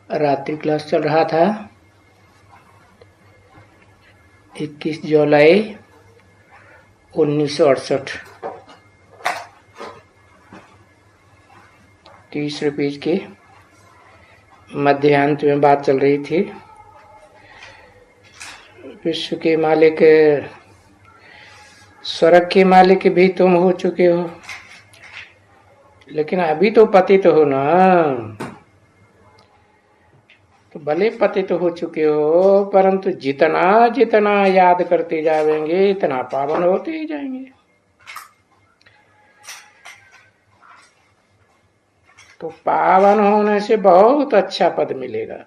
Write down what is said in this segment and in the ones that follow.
रात्रि क्लास चल रहा था 21 जुलाई 1968। 30 पेज के मध्यांत में बात चल रही थी। विश्व के मालिक, स्वर्ग के मालिक भी तुम हो चुके हो, लेकिन अभी तो पतित हो ना। तो भले पतित हो चुके हो, परंतु जितना जितना याद करते जाएंगे इतना पावन होते ही जाएंगे। तो पावन होने से बहुत अच्छा पद मिलेगा।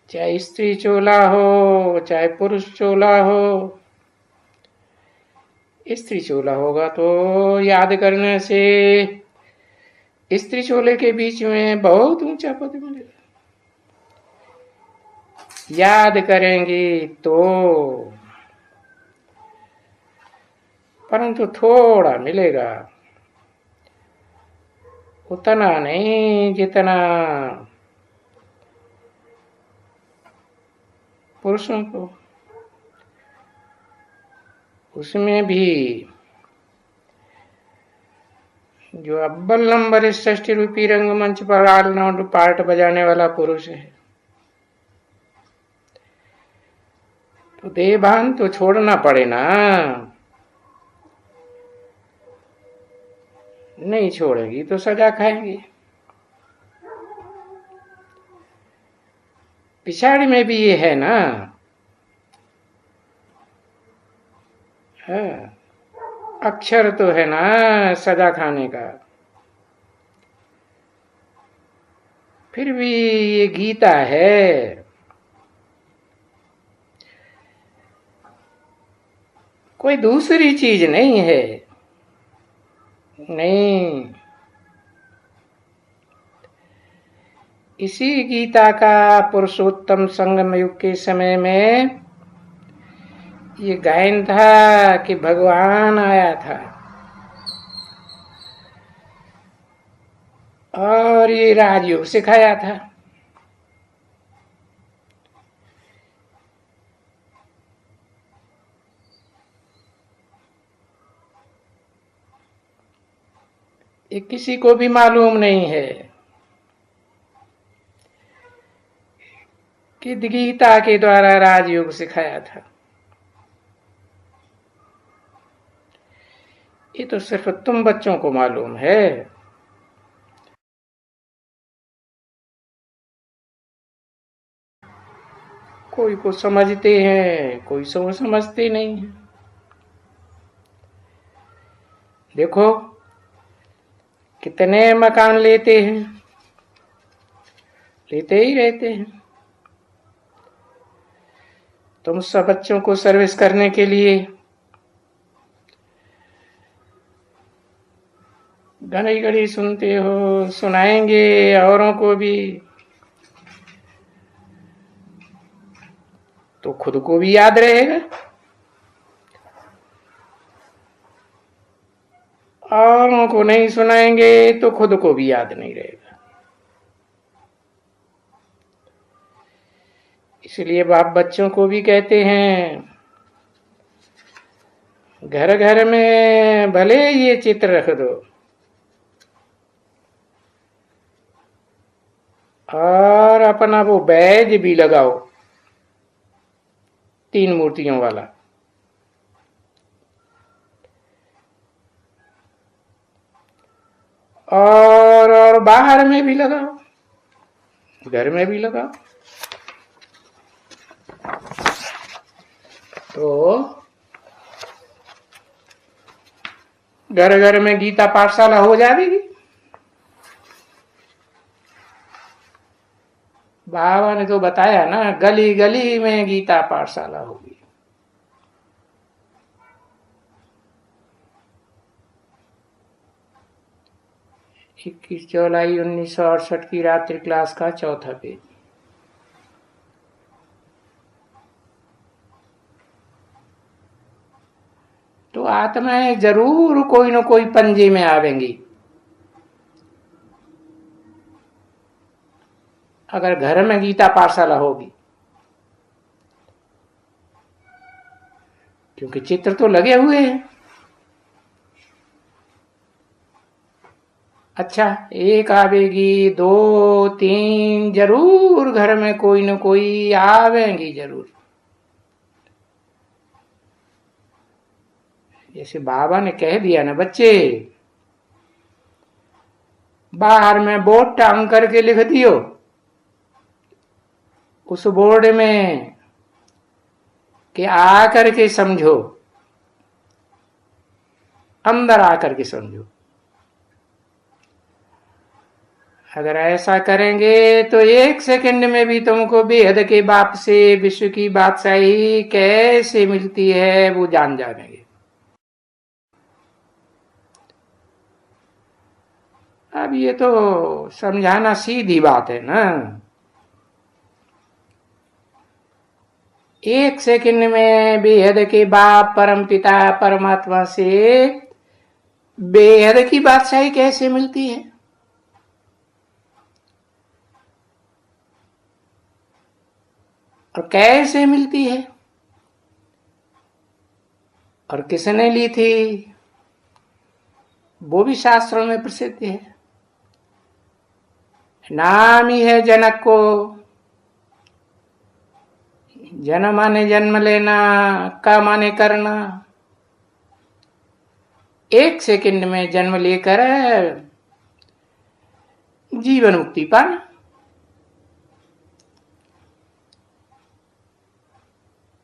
चाहे स्त्री चोला हो चाहे पुरुष चोला हो, स्त्री चोला होगा तो याद करने से स्त्री चोले के बीच में बहुत ऊंचा पद मिलेगा। याद करेंगे तो, परंतु थोड़ा मिलेगा, उतना नहीं जितना पुरुषों को। उसमें भी जो अव्वल नंबर 60 रूपी रंगमंच पर ऑलराउंड पार्ट बजाने वाला पुरुष है, तो देहभान तो छोड़ना पड़े ना। नहीं छोड़ेगी तो सजा खाएंगी। पिछाड़ी में भी ये है ना। है अक्षर तो है ना सजा खाने का। फिर भी ये गीता है। कोई दूसरी चीज नहीं है। नहीं, इसी गीता का पुरुषोत्तम संगम युग के समय में ये गायन था कि भगवान आया था और ये राजयोग सिखाया था। ये किसी को भी मालूम नहीं है कि गीता के द्वारा राजयोग सिखाया था। ये तो सिर्फ तुम बच्चों को मालूम है। कोई को समझते हैं, कोई समझते नहीं है। देखो कितने मकान लेते हैं, लेते ही रहते हैं। तुम सब बच्चों को सर्विस करने के लिए घड़ी घड़ी सुनते हो, सुनाएंगे औरों को भी, तो खुद को भी याद रहेगा। औरों को नहीं सुनाएंगे तो खुद को भी याद नहीं रहेगा। इसलिए बाप बच्चों को भी कहते हैं घर घर में भले ये चित्र रख दो और अपना वो बैज भी लगाओ 3 मूर्तियों वाला। और बाहर में भी लगाओ, घर में भी लगाओ। तो घर घर में गीता पाठशाला हो जाएगी। बाबा ने तो बताया ना, गली गली में गीता पाठशाला होगी। इक्कीस जुलाई 1968 की रात्रि क्लास का 4था पेज। तो आत्माएं जरूर कोई न कोई पंजे में आवेंगी। अगर घर में गीता पाठशाला होगी, क्योंकि चित्र तो लगे हुए हैं। अच्छा, एक आवेगी, दो, तीन, जरूर घर में कोई न कोई आवेंगी जरूर। जैसे बाबा ने कह दिया ना, बच्चे बाहर में बोर्ड टांग करके लिख दियो, उस बोर्ड में कि आकर के समझो, अंदर आकर के समझो। अगर ऐसा करेंगे तो 1 सेकंड में भी तुमको बेहद के बाप से विश्व की बादशाही कैसे मिलती है वो जान जाएंगे। अब ये तो समझाना सीधी बात है ना। 1 सेकंड में बेहद के बाप परम पिता परमात्मा से बेहद की बादशाही कैसे मिलती है, और कैसे मिलती है, और किसने ली थी, वो भी शास्त्रों में प्रसिद्ध है। नाम ही है जनक को। जन माने जन्म लेना, का माने करना। 1 सेकंड में जन्म लेकर जीवन मुक्ति पाना।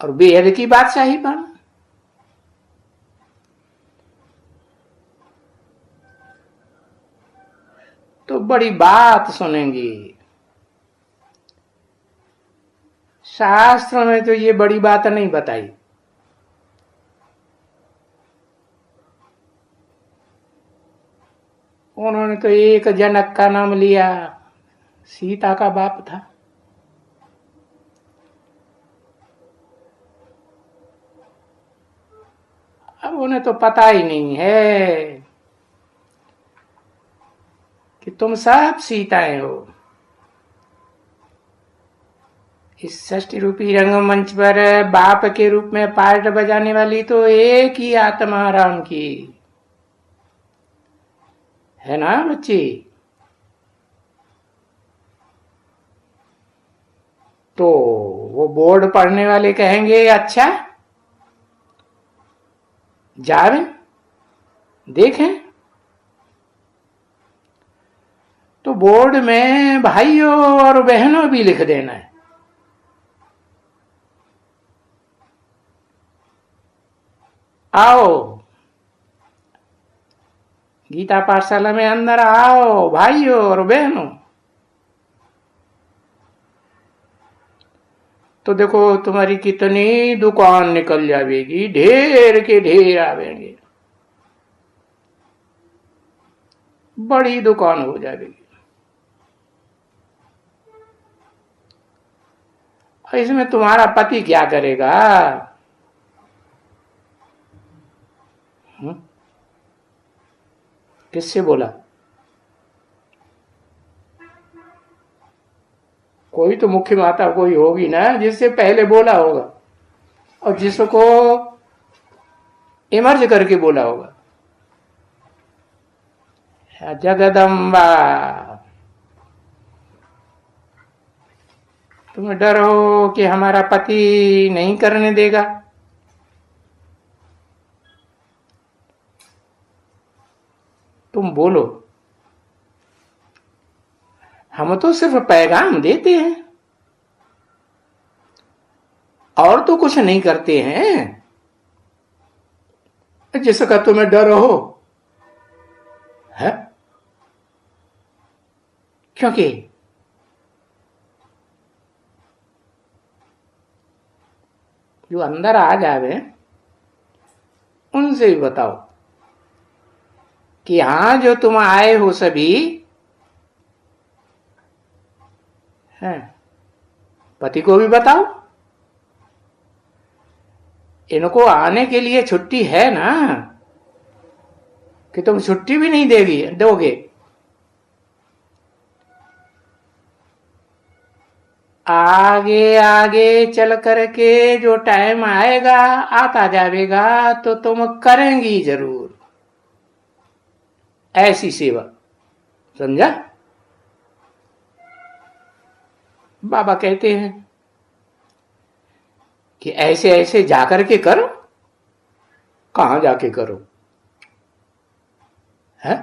और बेहद की बादशाही पाना। तो बड़ी बात सुनेंगी। शास्त्रों में तो ये बड़ी बात नहीं बताई। उन्होंने तो एक जनक का नाम लिया, सीता का बाप था। अब उन्हें तो पता ही नहीं है कि तुम सब सीताएं हो। इस षष्ठी रूपी रंगमंच पर बाप के रूप में पार्ट बजाने वाली तो एक ही आत्मा राम की है ना बच्ची। तो वो बोर्ड पढ़ने वाले कहेंगे अच्छा जावे देखें, तो बोर्ड में भाइयों और बहनों भी लिख देना है। आओ गीता पाठशाला में अंदर आओ भाइयों और बहनों। तो देखो तुम्हारी कितनी दुकान निकल जाएगी, ढेर के ढेर आवेंगे, बड़ी दुकान हो जाएगी। इसमें तुम्हारा पति क्या करेगा? किससे बोला? कोई तो मुख्य माता कोई होगी ना जिससे पहले बोला होगा, और जिसको इमर्ज करके बोला होगा। जगदम्बा, तुम्हें डर हो कि हमारा पति नहीं करने देगा? तुम बोलो, हम तो सिर्फ पैगाम देते हैं और तो कुछ नहीं करते हैं। जिसका तुम्हें डर हो है, क्योंकि जो अंदर आ जावे उनसे भी बताओ कि यहां जो तुम आए हो सभी हैं, पति को भी बताओ। इनको आने के लिए छुट्टी है ना, कि तुम छुट्टी भी नहीं दोगे? आगे आगे चल करके जो टाइम आएगा, आता जाएगा, तो तुम करेंगी जरूर ऐसी सेवा। समझा? बाबा कहते हैं कि ऐसे ऐसे जाकर के करो। कहां जाके करो? है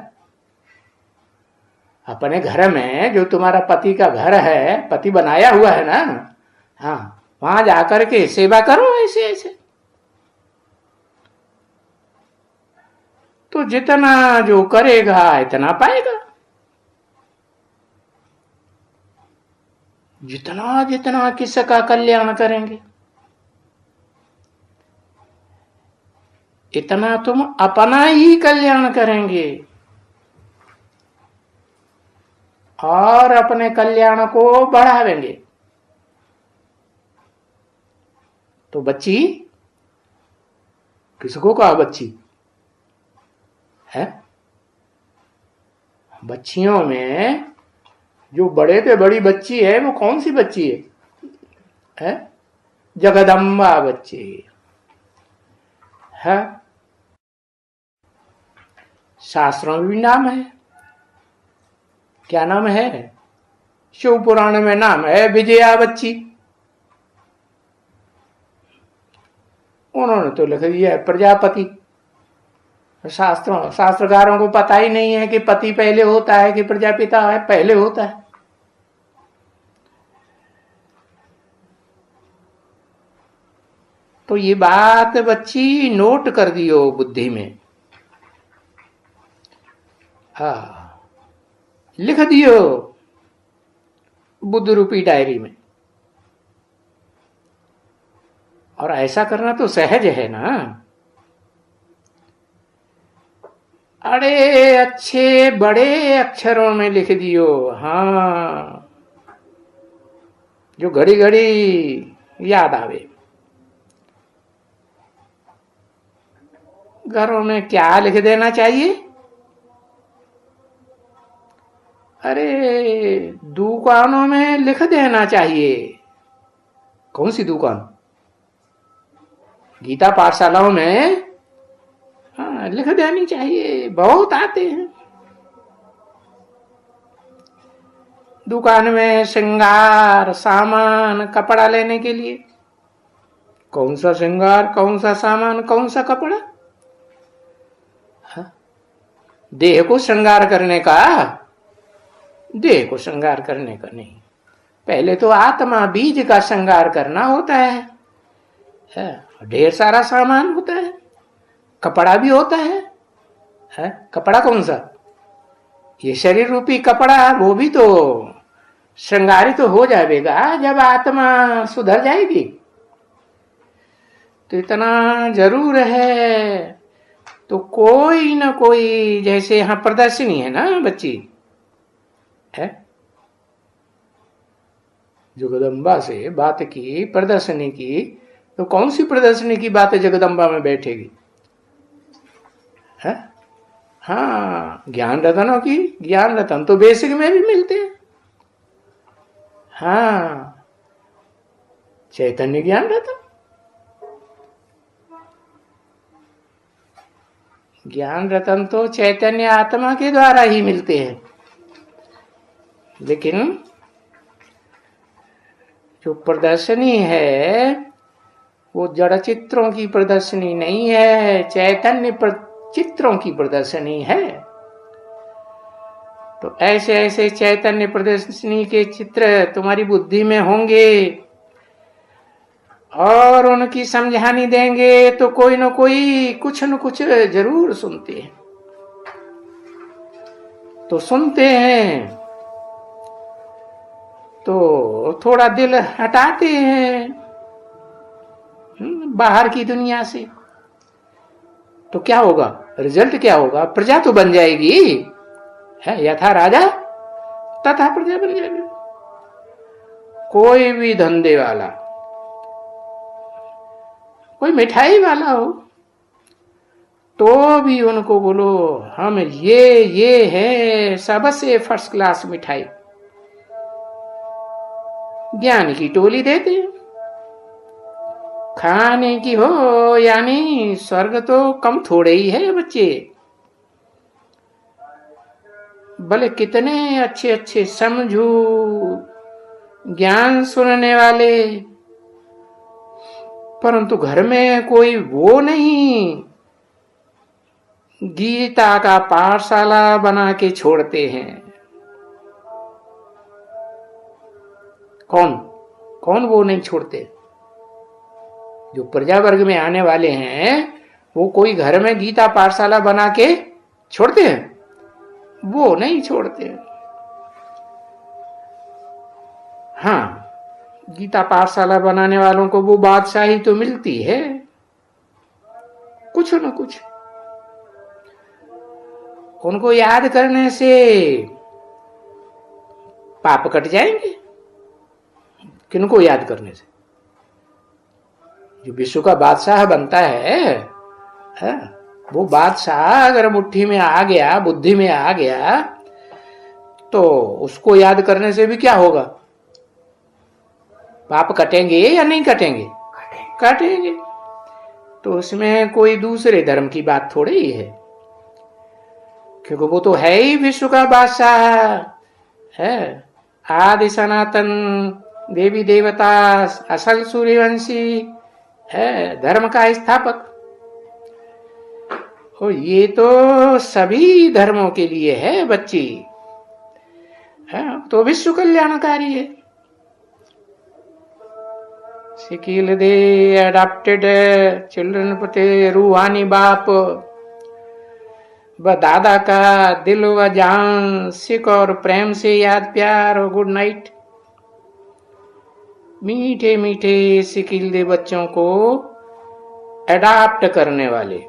अपने घर में, जो तुम्हारा पति का घर है, पति बनाया हुआ है ना, हाँ, वहां जाकर के सेवा करो ऐसे ऐसे। तो जितना जो करेगा इतना पाएगा। जितना जितना किसका कल्याण करेंगे, इतना तुम अपना ही कल्याण करेंगे और अपने कल्याण को बढ़ावेंगे। तो बच्ची, किसको कहा बच्ची? है बच्चियों में जो बड़े पे बड़ी बच्ची है, वो कौन सी बच्ची है? जगदम्बा बच्ची है। शास्त्रों में भी नाम है। क्या नाम है? शिव पुराण में नाम है विजया बच्ची। उन्होंने तो लिख दिया है प्रजापति। शास्त्रकारों को पता ही नहीं है कि पति पहले होता है कि प्रजापिता है पहले होता है। तो ये बात बच्ची नोट कर दियो बुद्धि में। हाँ, लिख दियो बुद्ध रूपी डायरी में। और ऐसा करना तो सहज है ना। अरे अच्छे बड़े अक्षरों में लिख दियो। हाँ, जो घड़ी घड़ी याद आवे। घरों में क्या लिख देना चाहिए? अरे दुकानों में लिख देना चाहिए। कौन सी दुकान? गीता पाठशालाओं में हाँ लिख देनी चाहिए। बहुत आते हैं दुकान में श्रृंगार सामान कपड़ा लेने के लिए। कौन सा श्रृंगार, कौन सा सामान, कौन सा कपड़ा? हाँ? देह को श्रृंगार करने का? देह को श्रृंगार करने का नहीं। पहले तो आत्मा बीज का श्रृंगार करना होता है। ढेर सारा सामान होता है, कपड़ा भी होता है? कपड़ा कौन सा? ये शरीर रूपी कपड़ा, वो भी तो श्रृंगारित तो हो जाएगा जब आत्मा सुधर जाएगी। तो इतना जरूर है। तो कोई ना कोई, जैसे यहां प्रदर्शनी है ना बच्ची, है जगदम्बा से बात की, प्रदर्शनी की, तो कौन सी प्रदर्शनी की बात है जगदम्बा में बैठेगी? है हाँ, ज्ञान रतनों की। ज्ञान रतन तो बेसिक में भी मिलते हैं। हाँ, चैतन्य ज्ञान रतन, ज्ञान रतन तो चैतन्य आत्मा के द्वारा ही मिलते हैं। लेकिन जो प्रदर्शनी है वो जड़ चित्रों की प्रदर्शनी नहीं है, चैतन्य चित्रों की प्रदर्शनी है। तो ऐसे ऐसे चैतन्य प्रदर्शनी के चित्र तुम्हारी बुद्धि में होंगे और उनकी समझानी देंगे तो कोई न कोई कुछ न कुछ जरूर सुनते हैं। तो सुनते हैं तो थोड़ा दिल हटाते हैं बाहर की दुनिया से। तो क्या होगा? रिजल्ट क्या होगा? प्रजा तो बन जाएगी, है यथा राजा तथा प्रजा बन जाएगी। कोई भी धंधे वाला, कोई मिठाई वाला हो, तो भी उनको बोलो हम ये है सबसे फर्स्ट क्लास मिठाई, ज्ञान की टोली देते हैं। खाने की हो यानी स्वर्ग तो कम थोड़े ही है बच्चे। भले कितने अच्छे अच्छे समझू ज्ञान सुनने वाले, परंतु घर में कोई वो नहीं गीता का पाठशाला बना के छोड़ते हैं। कौन कौन वो नहीं छोड़ते? जो प्रजा वर्ग में आने वाले हैं वो कोई घर में गीता पाठशाला बना के छोड़ते हैं? वो नहीं छोड़ते। हाँ, गीता पाठशाला बनाने वालों को वो बादशाही तो मिलती है, कुछ न कुछ। उनको याद करने से पाप कट जाएंगे। किनको याद करने से? जो विश्व का बादशाह बनता है, वो बादशाह अगर मुट्ठी में आ गया, बुद्धि में आ गया, तो उसको याद करने से भी क्या होगा? पाप कटेंगे या नहीं कटेंगे? कटेंगे। तो उसमें कोई दूसरे धर्म की बात थोड़ी ही है, क्योंकि वो तो है ही विश्व का बादशाह है। आदि सनातन देवी देवता, असल सूर्यवंशी है, धर्म का स्थापक। और ये तो सभी धर्मों के लिए है बच्ची, है तो विश्व कल्याणकारी है। सिकील दे अडॉप्टेड चिल्ड्रन पते रूहानी बाप, व दादा का दिल व जान, सिख और प्रेम से याद प्यार और गुड नाइट। मीठे मीठे सिकील दे बच्चों को अडॉप्ट करने वाले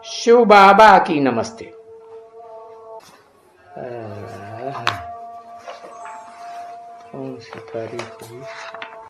शिव बाबा की नमस्ते। कौन सी तारीख हुई?